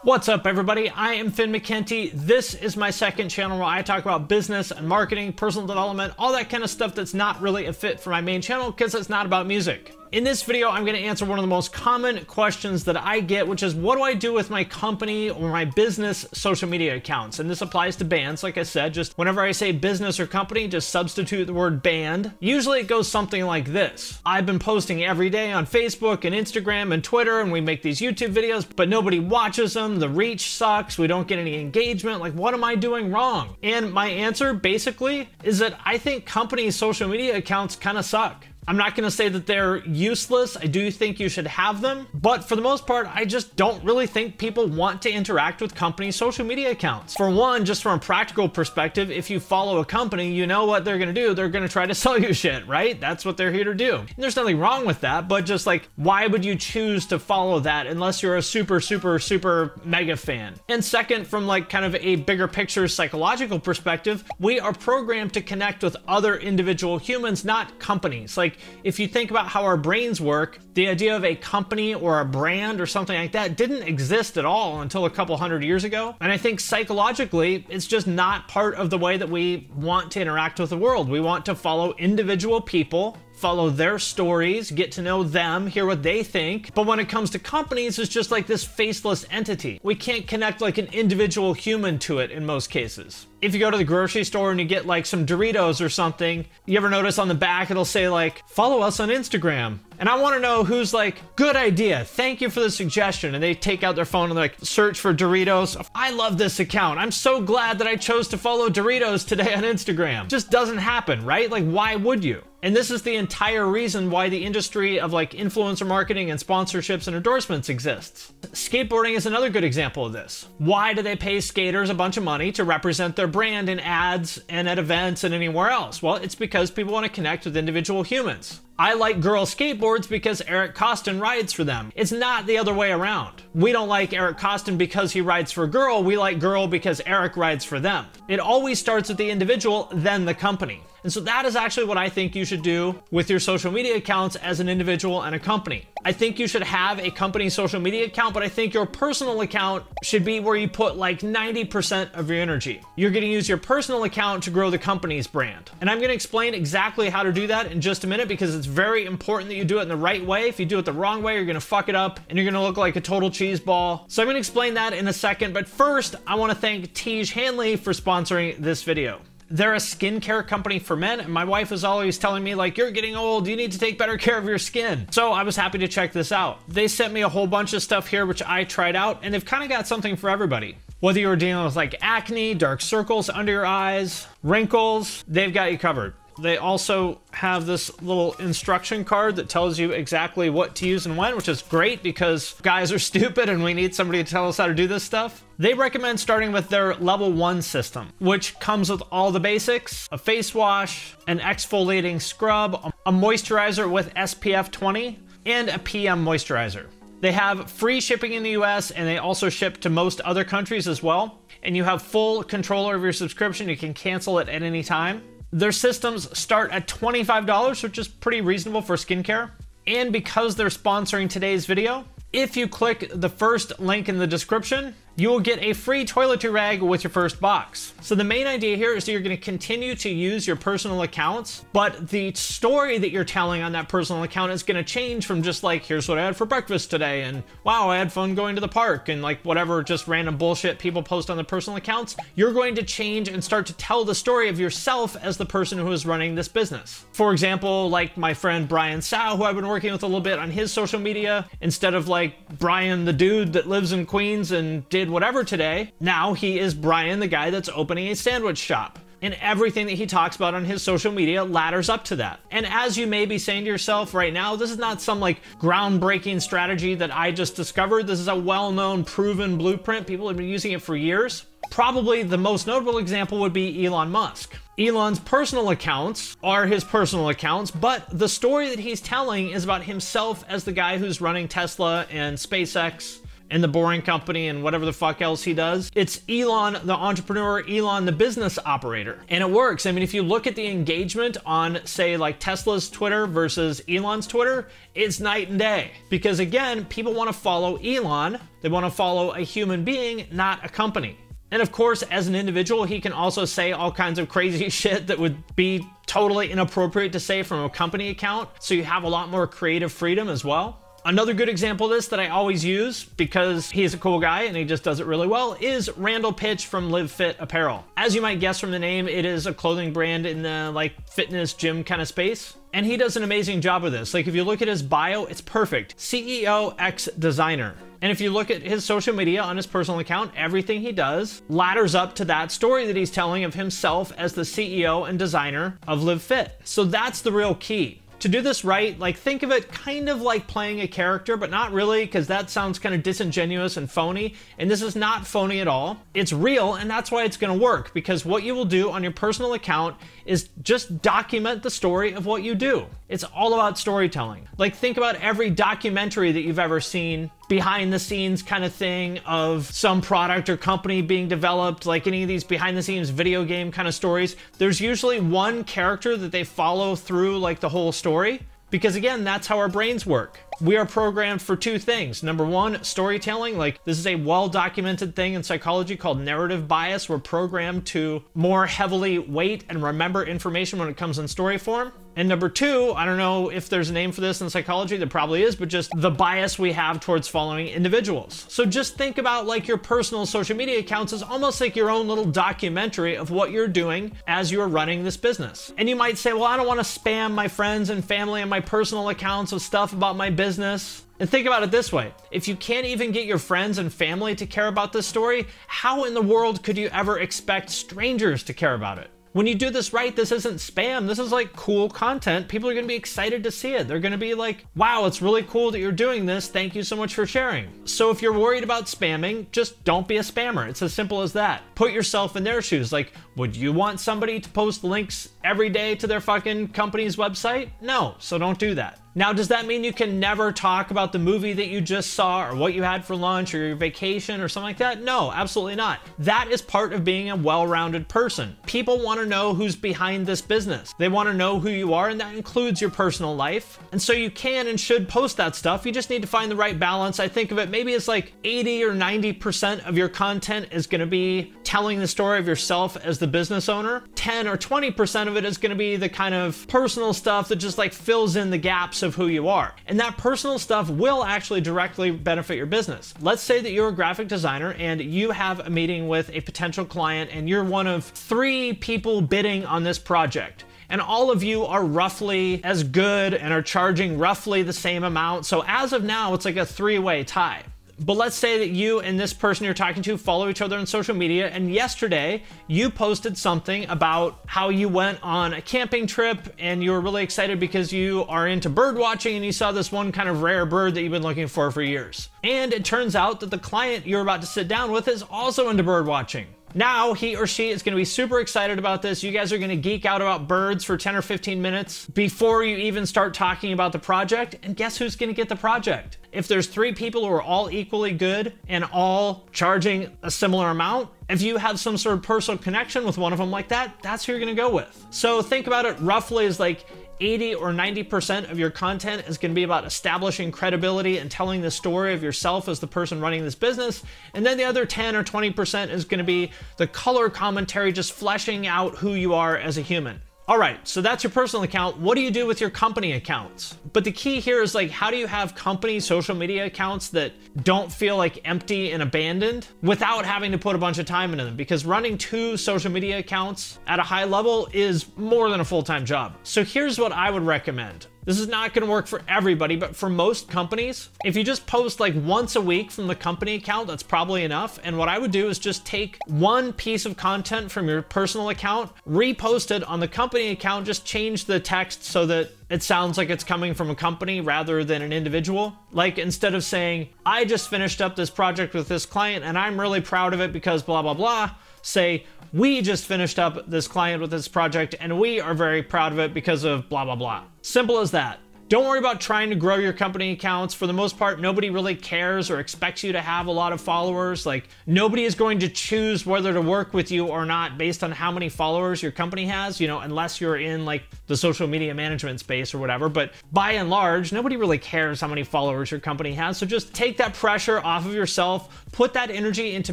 What's up, everybody? I am Mckenty. This is my second channel where I talk about business and marketing, personal development, all that kind of stuff that's not really a fit for my main channel because it's not about music. In this video, I'm going to answer one of the most common questions that I get, which is what do I do with my company or my business social media accounts? And this applies to bands. Like I said, just whenever I say business or company, just substitute the word band. Usually it goes something like this. I've been posting every day on Facebook and Instagram and Twitter, and we make these YouTube videos, but nobody watches them. The reach sucks. We don't get any engagement. Like, what am I doing wrong? And my answer basically is that I think company social media accounts kind of suck. I'm not going to say that they're useless. I do think you should have them, but for the most part, I just don't really think people want to interact with company social media accounts. For one, just from a practical perspective, if you follow a company, you know what they're going to do. They're going to try to sell you shit, right? That's what they're here to do. And there's nothing wrong with that, but just like, why would you choose to follow that unless you're a super mega fan? And second, from like kind of a bigger picture psychological perspective, we are programmed to connect with other individual humans, not companies. Like, if you think about how our brains work, the idea of a company or a brand or something like that didn't exist at all until a couple hundred years ago. And I think psychologically, it's just not part of the way that we want to interact with the world. We want to follow individual people, follow their stories, get to know them, hear what they think. But when it comes to companies, it's just like this faceless entity. We can't connect like an individual human to it in most cases. If you go to the grocery store and you get like some Doritos or something, you ever notice on the back it'll say like, follow us on Instagram. And I want to know who's like, good idea, thank you for the suggestion. And they take out their phone and like search for Doritos. I love this account. I'm so glad that I chose to follow Doritos today on Instagram. Just doesn't happen, right? Like, why would you? And this is the entire reason why the industry of like influencer marketing and sponsorships and endorsements exists. Skateboarding is another good example of this. Why do they pay skaters a bunch of money to represent their brand in ads and at events and anywhere else? Well, it's because people want to connect with individual humans. I like girl skateboards because Eric Costin rides for them. It's not the other way around. We don't like Eric Costin because he rides for a girl. We like girl because Eric rides for them. It always starts with the individual, then the company. And so that is actually what I think you should do with your social media accounts as an individual and a company. I think you should have a company social media account, but I think your personal account should be where you put like 90% of your energy. You're going to use your personal account to grow the company's brand. And I'm going to explain exactly how to do that in just a minute because it's very important that you do it in the right way. If you do it the wrong way, you're going to fuck it up and you're going to look like a total cheese ball. So I'm going to explain that in a second, but first I want to thank Pich for sponsoring this video. They're a skincare company for men, and my wife is always telling me like, you're getting old, you need to take better care of your skin. So I was happy to check this out. They sent me a whole bunch of stuff here, which I tried out, and they've kind of got something for everybody. Whether you're dealing with like acne, dark circles under your eyes, wrinkles, they've got you covered. They also have this little instruction card that tells you exactly what to use and when, which is great because guys are stupid and we need somebody to tell us how to do this stuff. They recommend starting with their level 1 system, which comes with all the basics, a face wash, an exfoliating scrub, a moisturizer with SPF 20, and a PM moisturizer. They have free shipping in the US and they also ship to most other countries as well. And you have full control over your subscription. You can cancel it at any time. Their systems start at $25, which is pretty reasonable for skincare. And because they're sponsoring today's video, if you click the first link in the description, you will get a free toiletry rag with your first box. So the main idea here is that you're going to continue to use your personal accounts, but the story that you're telling on that personal account is going to change from just like, here's what I had for breakfast today, and wow, I had fun going to the park, and like whatever just random bullshit people post on their personal accounts. You're going to change and start to tell the story of yourself as the person who is running this business. For example, like my friend Brian Sau, who I've been working with a little bit on his social media, instead of like Brian the dude that lives in Queens and did whatever today, now he is Brian the guy that's opening a sandwich shop. And everything that he talks about on his social media ladders up to that. And as you may be saying to yourself right now, this is not some like groundbreaking strategy that I just discovered. This is a well-known, proven blueprint. People have been using it for years. Probably the most notable example would be Elon Musk. Elon's personal accounts are his personal accounts, but the story that he's telling is about himself as the guy who's running Tesla and SpaceX and The Boring Company and whatever the fuck else he does. It's Elon the entrepreneur, Elon the business operator. And it works. I mean, if you look at the engagement on, say, like Tesla's Twitter versus Elon's Twitter, it's night and day. Because again, people want to follow Elon. They want to follow a human being, not a company. And of course, as an individual, he can also say all kinds of crazy shit that would be totally inappropriate to say from a company account. So you have a lot more creative freedom as well. Another good example of this that I always use because he's a cool guy and he just does it really well is Randall Pich from Live Fit Apparel. As you might guess from the name, it is a clothing brand in the like fitness gym kind of space. And he does an amazing job with this. Like if you look at his bio, it's perfect. CEO X designer. And if you look at his social media on his personal account, everything he does ladders up to that story that he's telling of himself as the CEO and designer of Live Fit. So that's the real key. To do this right, like think of it kind of like playing a character, but not really, because that sounds kind of disingenuous and phony. And this is not phony at all. It's real, and that's why it's gonna work, because what you will do on your personal account is just document the story of what you do. It's all about storytelling. Like think about every documentary that you've ever seen, behind the scenes kind of thing of some product or company being developed, like any of these behind the scenes video game kind of stories. There's usually one character that they follow through like the whole story. Because again, that's how our brains work. We are programmed for two things. Number one, storytelling. Like this is a well-documented thing in psychology called narrative bias. We're programmed to more heavily weight and remember information when it comes in story form. And number two, I don't know if there's a name for this in psychology, there probably is, but just the bias we have towards following individuals. So just think about like your personal social media accounts as almost like your own little documentary of what you're doing as you're running this business. And you might say, well, I don't want to spam my friends and family and my personal accounts with stuff about my business. And think about it this way. If you can't even get your friends and family to care about this story, how in the world could you ever expect strangers to care about it? When you do this right, this isn't spam. This is like cool content. People are gonna be excited to see it. They're gonna be like, wow, it's really cool that you're doing this. Thank you so much for sharing. So if you're worried about spamming, just don't be a spammer. It's as simple as that. Put yourself in their shoes. Like, would you want somebody to post links every day to their fucking company's website? No, so don't do that. Now, does that mean you can never talk about the movie that you just saw or what you had for lunch or your vacation or something like that? No, absolutely not. That is part of being a well-rounded person. People want to know who's behind this business. They want to know who you are, and that includes your personal life. And so you can and should post that stuff. You just need to find the right balance. I think of it, maybe it's like 80 or 90% of your content is going to be telling the story of yourself as the business owner. 10 or 20% of it is going to be the kind of personal stuff that just like fills in the gaps of who you are. And that personal stuff will actually directly benefit your business. Let's say that you're a graphic designer and you have a meeting with a potential client and you're one of 3 people bidding on this project. And all of you are roughly as good and are charging roughly the same amount. So as of now, it's like a 3-way tie. But let's say that you and this person you're talking to follow each other on social media, and yesterday you posted something about how you went on a camping trip and you were really excited because you are into bird watching and you saw this one kind of rare bird that you've been looking for years. And it turns out that the client you're about to sit down with is also into bird watching. Now he or she is going to be super excited about this. You guys are going to geek out about birds for 10 or 15 minutes before you even start talking about the project. And guess who's going to get the project? If there's 3 people who are all equally good and all charging a similar amount, if you have some sort of personal connection with one of them like that, that's who you're going to go with. So think about it roughly as like 80 or 90% of your content is going to be about establishing credibility and telling the story of yourself as the person running this business. And then the other 10 or 20% is going to be the color commentary, just fleshing out who you are as a human. All right, so that's your personal account. What do you do with your company accounts? But the key here is like, how do you have company social media accounts that don't feel like empty and abandoned without having to put a bunch of time into them? Because running 2 social media accounts at a high level is more than a full-time job. So here's what I would recommend. This is not going to work for everybody, but for most companies, if you just post like once a week from the company account, that's probably enough. And what I would do is just take one piece of content from your personal account, repost it on the company account, just change the text so that it sounds like it's coming from a company rather than an individual. Like instead of saying, I just finished up this project with this client and I'm really proud of it because blah, blah, blah, say, we just finished up this client with this project and we are very proud of it because of blah, blah, blah. Simple as that. Don't worry about trying to grow your company accounts. For the most part, nobody really cares or expects you to have a lot of followers. Like, nobody is going to choose whether to work with you or not based on how many followers your company has, you know, unless you're in like the social media management space or whatever. But by and large, nobody really cares how many followers your company has. So just take that pressure off of yourself, put that energy into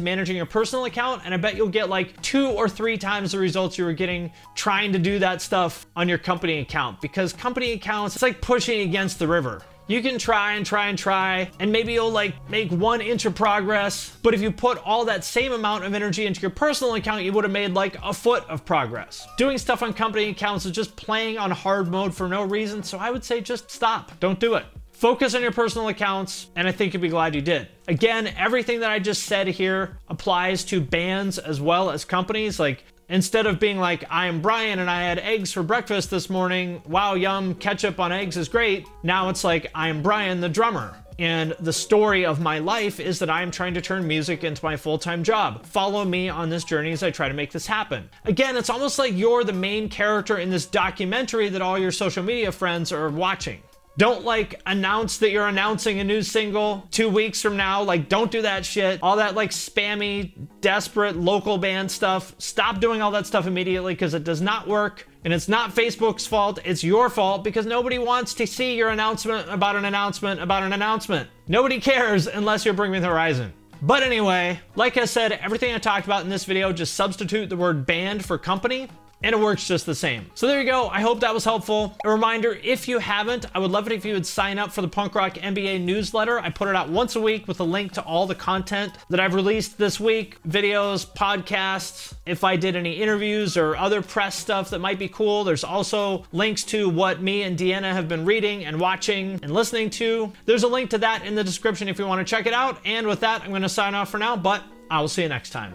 managing your personal account, and I bet you'll get like 2 or 3 times the results you were getting trying to do that stuff on your company account. Because company accounts, it's like pushing against the river. You can try and try and try, and maybe you'll like make 1 inch of progress, but if you put all that same amount of energy into your personal account, you would have made like a foot of progress. Doing stuff on company accounts is just playing on hard mode for no reason, so I would say just stop. Don't do it. Focus on your personal accounts, and I think you'll be glad you did. Again, everything that I just said here applies to bands as well as companies. Like, instead of being like, I am Brian and I had eggs for breakfast this morning, wow, yum, ketchup on eggs is great. Now it's like, I am Brian, the drummer. And the story of my life is that I am trying to turn music into my full-time job. Follow me on this journey as I try to make this happen. Again, it's almost like you're the main character in this documentary that all your social media friends are watching. Don't like announce that you're announcing a new single 2 weeks from now. Like, don't do that shit. All that like spammy, desperate local band stuff. Stop doing all that stuff immediately because it does not work. And it's not Facebook's fault, it's your fault because nobody wants to see your announcement about an announcement about an announcement. Nobody cares unless you're bringing the horizon. But anyway, like I said, everything I talked about in this video, just substitute the word band for company, and it works just the same. So there you go. I hope that was helpful. A reminder, if you haven't, I would love it if you would sign up for the Punk Rock MBA newsletter. I put it out once a week with a link to all the content that I've released this week, videos, podcasts, if I did any interviews or other press stuff that might be cool. There's also links to what me and Deanna have been reading and watching and listening to. There's a link to that in the description if you want to check it out. And with that, I'm going to sign off for now, but I will see you next time.